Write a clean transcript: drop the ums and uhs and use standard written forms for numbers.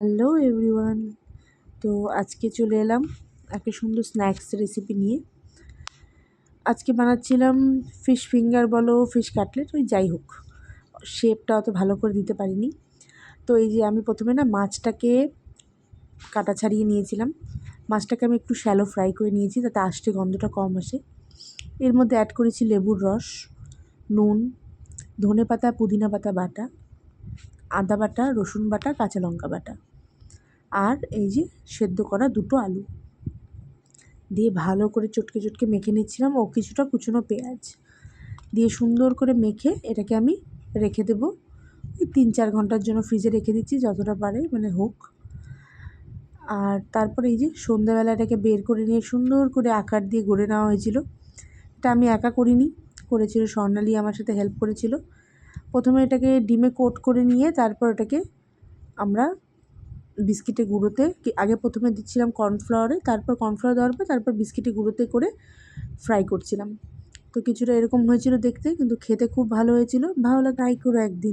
Hello everyone. তো আজকে চলে এলাম একটা সুন্দর স্ন্যাক্স রেসিপি নিয়ে। আজকে বানাচ্ছিলাম ফিশ ফিঙ্গার বলো, ফিশ কাটলেট, ওই যাই হোক, শেপটা অত ভালো করে দিতে পারিনি। তো এই যে আমি প্রথমে মাছটাকে কাটা ছাড়িয়ে নিয়েছিলাম। মাছটাকে আমি একটু শ্যালো ফ্রাই করে নিয়েছি যাতে আষ্টে গন্ধটা কম আসে। এর মধ্যে অ্যাড করেছি লেবুর রস, নুন, ধনেপাতা পুদিনা পাতা বাটা, আদা বাটা, রসুন বাটা, কাঁচা লঙ্কা বাটা, আর এই যে সেদ্ধ করা দুটো আলু দিয়ে ভালো করে চটকে চটকে মেখে নিচ্ছিলাম, ও কিছুটা কুচনো পেঁয়াজ দিয়ে সুন্দর করে মেখে এটাকে আমি রেখে দেবো। ওই 3-4 ঘন্টার জন্য ফ্রিজে রেখে দিচ্ছি, যতটা পারে হোক। আর তারপরে এই যে সন্ধ্যাবেলা এটাকে বের করে নিয়ে সুন্দর করে আকার দিয়ে গড়ে নেওয়া হয়েছিল। এটা আমি একা করিনি, করেছিল স্বর্ণালী, আমার সাথে হেল্প করেছিল। প্রথমে এটাকে ডিমে কোট করে নিয়ে তারপর এটাকে আমরা বিস্কিটের গুঁড়োতে, আগে প্রথমে দিচ্ছিলাম কর্নফ্লাওয়ারে, তারপর কর্নফ্লাওয়ার দেওয়ার পর তারপর বিস্কিটের গুঁড়োতে করে ফ্রাই করছিলাম। তো কিছুটা এরকম হয়েছিল দেখতে, কিন্তু খেতে খুব ভালো হয়েছিল। ভালো লাগে, ট্রাই করো একদিন।